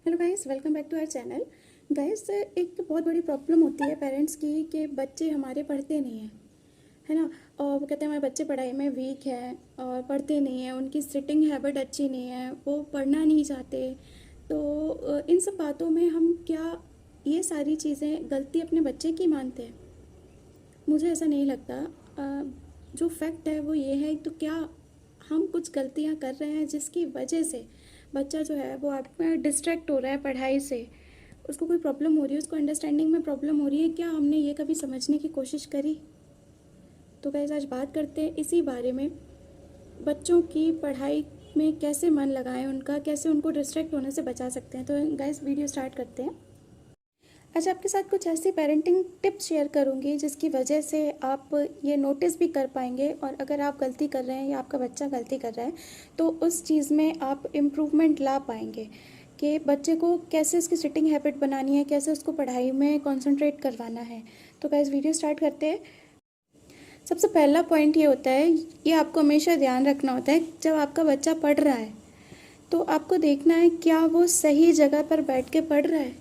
Hello guys, welcome back to our channel. Guys, एक तो बहुत बड़ी प्रॉब्लम होती है पेरेंट्स की कि बच्चे हमारे पढ़ते नहीं हैं, है ना। और वो कहते हैं हमारे बच्चे पढ़ाई में वीक हैं और पढ़ते नहीं हैं, उनकी सिटिंग हैबिट अच्छी नहीं है, वो पढ़ना नहीं चाहते। तो इन सब बातों में हम क्या ये सारी चीज़ें गलती अपने बच्चे की मानते हैं? मुझे ऐसा नहीं लगता। जो फैक्ट है वो ये है, तो क्या हम कुछ गलतियां कर रहे हैं जिसकी वजह से बच्चा जो है वो आप डिस्ट्रैक्ट हो रहा है पढ़ाई से, उसको कोई प्रॉब्लम हो रही है, उसको अंडरस्टैंडिंग में प्रॉब्लम हो रही है। क्या हमने ये कभी समझने की कोशिश करी? तो गाइस, आज बात करते हैं इसी बारे में, बच्चों की पढ़ाई में कैसे मन लगाएं, उनका कैसे उनको डिस्ट्रैक्ट होने से बचा सकते हैं। तो गाइस, वीडियो स्टार्ट करते हैं। आज आपके साथ कुछ ऐसी पेरेंटिंग टिप्स शेयर करूंगी जिसकी वजह से आप ये नोटिस भी कर पाएंगे, और अगर आप गलती कर रहे हैं या आपका बच्चा गलती कर रहा है तो उस चीज़ में आप इम्प्रूवमेंट ला पाएंगे कि बच्चे को कैसे उसकी सिटिंग हैबिट बनानी है, कैसे उसको पढ़ाई में कंसंट्रेट करवाना है। तो गाइस, वीडियो स्टार्ट करते हैं। सबसे पहला पॉइंट ये होता है, ये आपको हमेशा ध्यान रखना होता है, जब आपका बच्चा पढ़ रहा है तो आपको देखना है क्या वो सही जगह पर बैठ के पढ़ रहा है,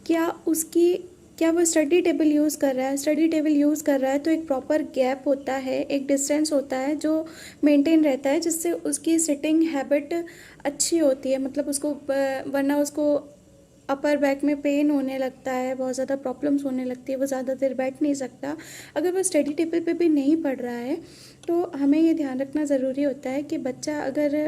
क्या वो स्टडी टेबल यूज़ कर रहा है। स्टडी टेबल यूज़ कर रहा है तो एक प्रॉपर गैप होता है, एक डिस्टेंस होता है जो मेंटेन रहता है, जिससे उसकी सिटिंग हैबिट अच्छी होती है। मतलब उसको वरना उसको अपर बैक में पेन होने लगता है, बहुत ज़्यादा प्रॉब्लम्स होने लगती है, वो ज़्यादा देर बैठ नहीं सकता। अगर वो स्टडी टेबल पे भी नहीं पढ़ रहा है तो हमें ये ध्यान रखना ज़रूरी होता है कि बच्चा अगर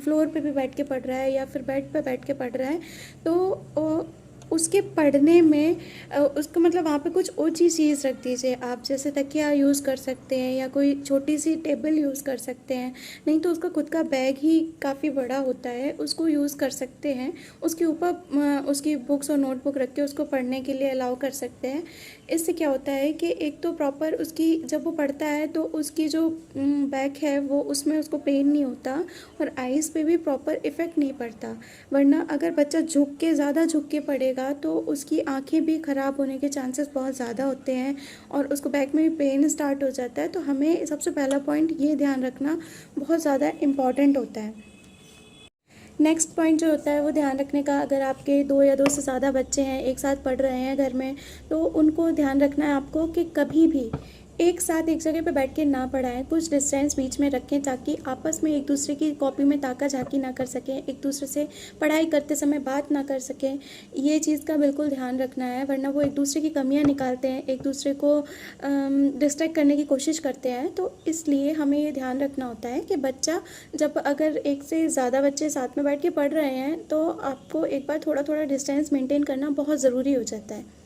फ्लोर पे भी बैठ के पढ़ रहा है या फिर बेड पे बैठ के पढ़ रहा है तो उसके पढ़ने में उसको मतलब वहाँ पे कुछ ऊँची चीज़ रख दीजिए आप, जैसे तकिया यूज़ कर सकते हैं या कोई छोटी सी टेबल यूज़ कर सकते हैं। नहीं तो उसका खुद का बैग ही काफ़ी बड़ा होता है, उसको यूज़ कर सकते हैं। उसके ऊपर उसकी बुक्स और नोटबुक रख के उसको पढ़ने के लिए अलाउ कर सकते हैं। इससे क्या होता है कि एक तो प्रॉपर उसकी जब वो पढ़ता है तो उसकी जो बैक है वो उसमें उसको पेन नहीं होता और आइज़ पे भी प्रॉपर इफ़ेक्ट नहीं पड़ता। वरना अगर बच्चा ज़्यादा झुक के पढ़ेगा तो उसकी आंखें भी ख़राब होने के चांसेस बहुत ज़्यादा होते हैं और उसको बैक में भी पेन स्टार्ट हो जाता है। तो हमें सबसे पहला पॉइंट ये ध्यान रखना बहुत ज़्यादा इम्पॉर्टेंट होता है। नेक्स्ट पॉइंट जो होता है वो ध्यान रखने का, अगर आपके 2 या 2 से ज़्यादा बच्चे हैं एक साथ पढ़ रहे हैं घर में, तो उनको ध्यान रखना है आपको कि कभी भी एक साथ एक जगह पे बैठ के ना पढ़ाएं, कुछ डिस्टेंस बीच में रखें ताकि आपस में एक दूसरे की कॉपी में ताका झाकी ना कर सकें, एक दूसरे से पढ़ाई करते समय बात ना कर सकें। ये चीज़ का बिल्कुल ध्यान रखना है, वरना वो एक दूसरे की कमियां निकालते हैं, एक दूसरे को डिस्ट्रैक्ट करने की कोशिश करते हैं। तो इसलिए हमें ये ध्यान रखना होता है कि बच्चा जब अगर एक से ज़्यादा बच्चे साथ में बैठ के पढ़ रहे हैं तो आपको एक बार थोड़ा थोड़ा डिस्टेंस मेंटेन करना बहुत ज़रूरी हो जाता है।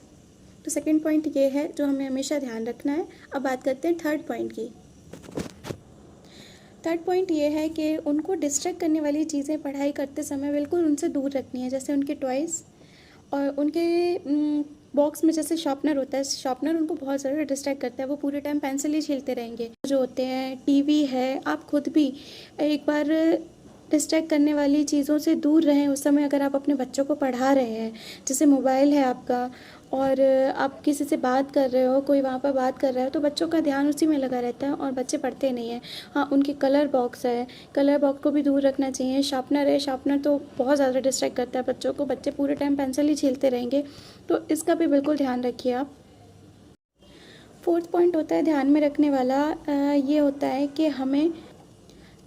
तो सेकंड पॉइंट ये है जो हमें हमेशा ध्यान रखना है। अब बात करते हैं थर्ड पॉइंट की। थर्ड पॉइंट ये है कि उनको डिस्ट्रैक्ट करने वाली चीज़ें पढ़ाई करते समय बिल्कुल उनसे दूर रखनी है, जैसे उनके टॉयज़ और उनके बॉक्स में जैसे शार्पनर होता है, शार्पनर उनको बहुत ज़्यादा डिस्ट्रैक्ट करता है, वो पूरे टाइम पेंसिल ही छीलते रहेंगे। जो होते हैं टीवी है, आप खुद भी एक बार डिस्ट्रैक्ट करने वाली चीज़ों से दूर रहें उस समय अगर आप अपने बच्चों को पढ़ा रहे हैं। जैसे मोबाइल है आपका और आप किसी से बात कर रहे हो, कोई वहाँ पर बात कर रहा है, तो बच्चों का ध्यान उसी में लगा रहता है और बच्चे पढ़ते नहीं हैं। हाँ, उनके कलर बॉक्स है, कलर बॉक्स को भी दूर रखना चाहिए। शार्पनर है, शार्पनर तो बहुत ज़्यादा डिस्ट्रैक्ट करता है बच्चों को, बच्चे पूरे टाइम पेंसिल ही छीलते रहेंगे, तो इसका भी बिल्कुल ध्यान रखिए आप। फोर्थ पॉइंट होता है ध्यान में रखने वाला, ये होता है कि हमें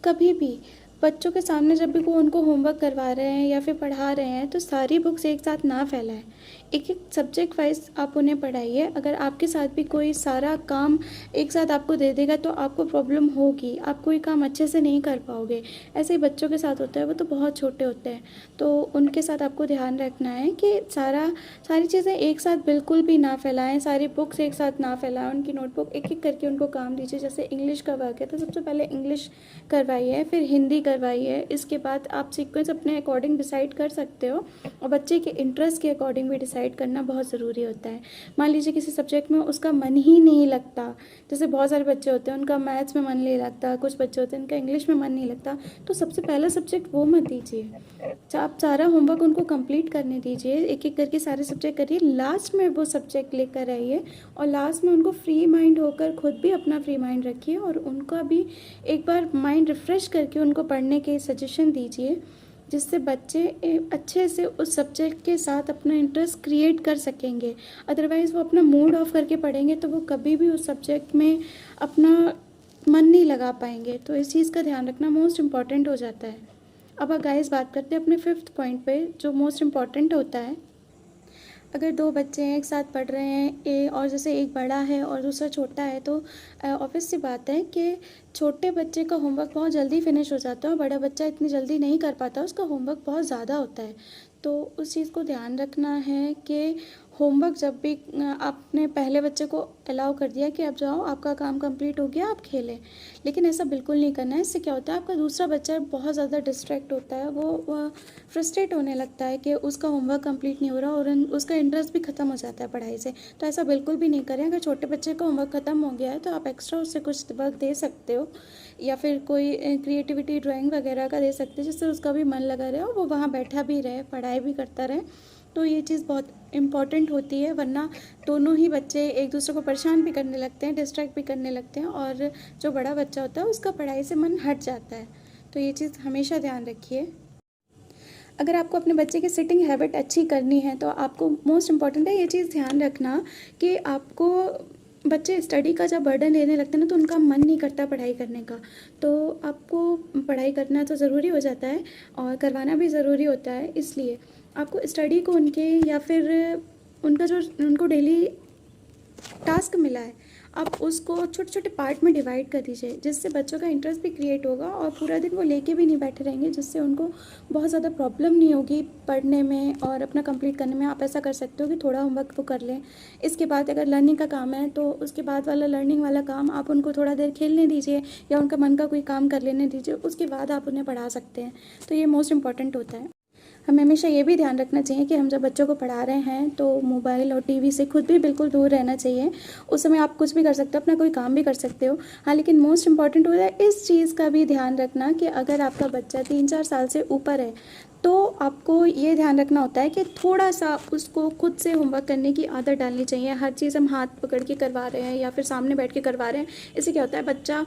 कभी भी बच्चों के सामने जब भी वो उनको होमवर्क करवा रहे हैं या फिर पढ़ा रहे हैं तो सारी बुक्स एक साथ ना फैलाएं। एक एक सब्जेक्ट वाइज आप उन्हें पढ़ाइए। अगर आपके साथ भी कोई सारा काम एक साथ आपको दे देगा तो आपको प्रॉब्लम होगी, आप कोई काम अच्छे से नहीं कर पाओगे। ऐसे ही बच्चों के साथ होता है, वो तो बहुत छोटे होते हैं, तो उनके साथ आपको ध्यान रखना है कि सारी चीज़ें एक साथ बिल्कुल भी ना फैलाएं, सारी बुक्स एक साथ ना फैलाएं। उनकी नोटबुक एक एक करके उनको काम दीजिए। जैसे इंग्लिश का वर्क है तो सबसे पहले इंग्लिश करवाइए, फिर हिंदी करवाइए। इसके बाद आप सीक्वेंस अपने अकॉर्डिंग डिसाइड कर सकते हो और बच्चे के इंटरेस्ट के अकॉर्डिंग भी डिसाइड करना बहुत ज़रूरी होता है। मान लीजिए किसी सब्जेक्ट में उसका मन ही नहीं लगता, जैसे बहुत सारे बच्चे होते हैं उनका मैथ्स में मन नहीं लगता, कुछ बच्चे होते हैं उनका इंग्लिश में मन नहीं लगता, तो सबसे पहला सब्जेक्ट वो मत दीजिए। आप सारा होमवर्क उनको कंप्लीट करने दीजिए, एक एक करके सारे सब्जेक्ट करिए, लास्ट में वो सब्जेक्ट लेकर आइए और लास्ट में उनको फ्री माइंड होकर खुद भी अपना फ्री माइंड रखिए और उनका भी एक बार माइंड रिफ़्रेश करके उनको पढ़ने के सजेशन दीजिए। जिससे बच्चे अच्छे से उस सब्जेक्ट के साथ अपना इंटरेस्ट क्रिएट कर सकेंगे। अदरवाइज़ वो अपना मूड ऑफ करके पढ़ेंगे तो वो कभी भी उस सब्जेक्ट में अपना मन नहीं लगा पाएंगे। तो इस चीज़ का ध्यान रखना मोस्ट इम्पॉर्टेंट हो जाता है। अब गाइस बात करते हैं अपने 5th पॉइंट पे, जो मोस्ट इम्पॉर्टेंट होता है। अगर 2 बच्चे हैं एक साथ पढ़ रहे हैं और जैसे एक बड़ा है और दूसरा छोटा है, तो ऑब्वियस सी बात है कि छोटे बच्चे का होमवर्क बहुत जल्दी फिनिश हो जाता है और बड़ा बच्चा इतनी जल्दी नहीं कर पाता, उसका होमवर्क बहुत ज़्यादा होता है। तो उस चीज़ को ध्यान रखना है कि होमवर्क जब भी आपने पहले बच्चे को अलाउ कर दिया कि अब जाओ आपका काम कंप्लीट हो गया, आप खेलें, लेकिन ऐसा बिल्कुल नहीं करना है। इससे क्या होता है, आपका दूसरा बच्चा बहुत ज़्यादा डिस्ट्रैक्ट होता है, वो फ्रस्ट्रेट होने लगता है कि उसका होमवर्क कंप्लीट नहीं हो रहा और उसका इंटरेस्ट भी ख़त्म हो जाता है पढ़ाई से। तो ऐसा बिल्कुल भी नहीं करें। अगर छोटे बच्चे का होमवर्क ख़त्म हो गया है तो आप एक्स्ट्रा उससे कुछ वर्क दे सकते हो, या फिर कोई क्रिएटिविटी ड्राइंग वगैरह का दे सकते हो, जिससे उसका भी मन लगा रहे और वो वहाँ बैठा भी रहे, पढ़ाई भी करता रहे। तो ये चीज़ बहुत इम्पॉर्टेंट होती है, वरना दोनों ही बच्चे एक दूसरे को परेशान भी करने लगते हैं, डिस्ट्रैक्ट भी करने लगते हैं, और जो बड़ा बच्चा होता है उसका पढ़ाई से मन हट जाता है। तो ये चीज़ हमेशा ध्यान रखिए। अगर आपको अपने बच्चे की सिटिंग हैबिट अच्छी करनी है तो आपको मोस्ट इम्पॉर्टेंट है ये चीज़ ध्यान रखना कि आपको बच्चे स्टडी का जब बर्डन लेने लगते हैं ना, तो उनका मन नहीं करता पढ़ाई करने का। तो आपको पढ़ाई करना तो ज़रूरी हो जाता है और करवाना भी ज़रूरी होता है, इसलिए आपको स्टडी को उनके, या फिर उनका जो उनको डेली टास्क मिला है, आप उसको छोटे छोटे पार्ट में डिवाइड कर दीजिए, जिससे बच्चों का इंटरेस्ट भी क्रिएट होगा और पूरा दिन वो लेके भी नहीं बैठे रहेंगे, जिससे उनको बहुत ज़्यादा प्रॉब्लम नहीं होगी पढ़ने में और अपना कंप्लीट करने में। आप ऐसा कर सकते हो कि थोड़ा होमवर्क वो कर लें, इसके बाद अगर लर्निंग का काम है तो उसके बाद वाला लर्निंग वाला काम आप उनको थोड़ा देर खेलने दीजिए या उनका मन का कोई काम कर लेने दीजिए, उसके बाद आप उन्हें पढ़ा सकते हैं। तो ये मोस्ट इम्पॉर्टेंट होता है। हमें हमेशा ये भी ध्यान रखना चाहिए कि हम जब बच्चों को पढ़ा रहे हैं तो मोबाइल और टीवी से खुद भी बिल्कुल दूर रहना चाहिए। उस समय आप कुछ भी कर सकते हो, अपना कोई काम भी कर सकते हो। हाँ, लेकिन मोस्ट इम्पॉर्टेंट होता है इस चीज़ का भी ध्यान रखना कि अगर आपका बच्चा 3-4 साल से ऊपर है तो आपको ये ध्यान रखना होता है कि थोड़ा सा उसको खुद से होमवर्क करने की आदत डालनी चाहिए। हर चीज़ हम हाथ पकड़ के करवा रहे हैं या फिर सामने बैठ के करवा रहे हैं, इससे क्या होता है, बच्चा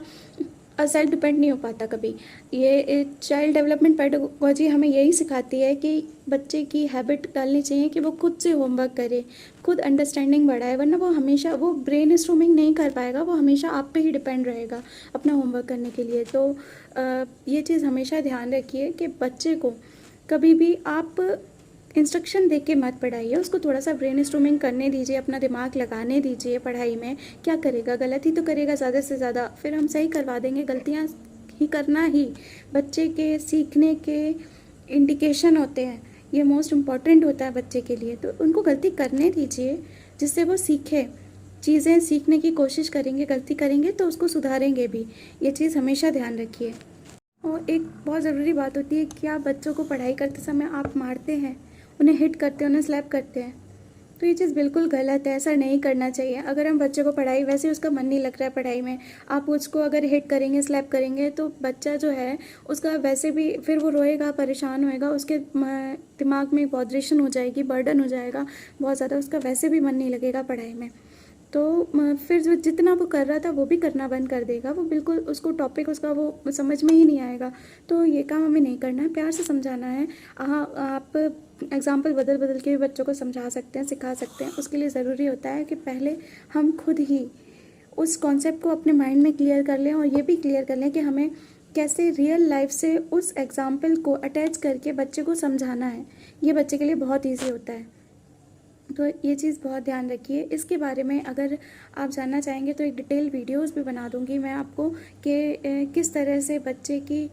सेल्फ डिपेंड नहीं हो पाता कभी। ये चाइल्ड डेवलपमेंट पेडागोजी हमें यही सिखाती है कि बच्चे की हैबिट डालनी चाहिए कि वो खुद से होमवर्क करे, खुद अंडरस्टैंडिंग बढ़ाए, वरना वो हमेशा वो ब्रेन स्ट्रोमिंग नहीं कर पाएगा, वो हमेशा आप पे ही डिपेंड रहेगा अपना होमवर्क करने के लिए। तो ये चीज़ हमेशा ध्यान रखिए कि बच्चे को कभी भी आप इंस्ट्रक्शन देख के मत पढ़ाइए, उसको थोड़ा सा ब्रेन स्ट्रोमिंग करने दीजिए, अपना दिमाग लगाने दीजिए पढ़ाई में। क्या करेगा, गलत ही तो करेगा ज़्यादा से ज़्यादा, फिर हम सही करवा देंगे। गलतियाँ ही करना ही बच्चे के सीखने के इंडिकेशन होते हैं, ये मोस्ट इम्पॉर्टेंट होता है बच्चे के लिए। तो उनको गलती करने दीजिए जिससे वो सीखे, चीज़ें सीखने की कोशिश करेंगे, गलती करेंगे तो उसको सुधारेंगे भी। ये चीज़ हमेशा ध्यान रखिए। और एक बहुत ज़रूरी बात होती है कि आप बच्चों को पढ़ाई करते समय आप मारते हैं, उन्हें हिट करते हैं, उन्हें स्लैप करते हैं, तो ये चीज़ बिल्कुल गलत है, ऐसा नहीं करना चाहिए। अगर हम बच्चे को पढ़ाई, वैसे उसका मन नहीं लग रहा है पढ़ाई में, आप उसको अगर हिट करेंगे, स्लैप करेंगे, तो बच्चा जो है उसका वैसे भी फिर वो रोएगा, परेशान होएगा, उसके दिमाग में बॉदरेशन हो जाएगी, बर्डन हो जाएगा बहुत ज़्यादा, उसका वैसे भी मन नहीं लगेगा पढ़ाई में। तो फिर जो जितना वो कर रहा था वो भी करना बंद कर देगा, वो बिल्कुल उसको टॉपिक उसका वो समझ में ही नहीं आएगा। तो ये काम हमें नहीं करना है, प्यार से समझाना है। हाँ, आप एग्जाम्पल बदल बदल के भी बच्चों को समझा सकते हैं, सिखा सकते हैं। उसके लिए ज़रूरी होता है कि पहले हम खुद ही उस कॉन्सेप्ट को अपने माइंड में क्लियर कर लें और ये भी क्लियर कर लें कि हमें कैसे रियल लाइफ से उस एग्ज़ाम्पल को अटैच करके बच्चे को समझाना है। ये बच्चे के लिए बहुत ईजी होता है। तो ये चीज़ बहुत ध्यान रखिए। इसके बारे में अगर आप जानना चाहेंगे तो एक डिटेल वीडियोस भी बना दूंगी मैं आपको कि किस तरह से बच्चे की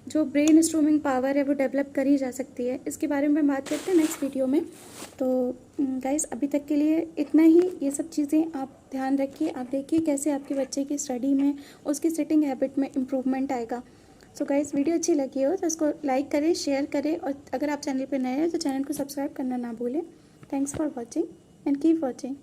जो ब्रेन स्ट्रोमिंग पावर है वो डेवलप करी जा सकती है। इसके बारे में बात करते हैं नेक्स्ट वीडियो में। तो गाइस, अभी तक के लिए इतना ही। ये सब चीज़ें आप ध्यान रखिए, आप देखिए कैसे आपके बच्चे की स्टडी में, उसकी सिटिंग हैबिट में इम्प्रूवमेंट आएगा। सो गाइस, वीडियो अच्छी लगी हो तो इसको लाइक करें, शेयर करें, और अगर आप चैनल पर नए हैं तो चैनल को सब्सक्राइब करना ना भूलें। Thanks for watching and keep watching.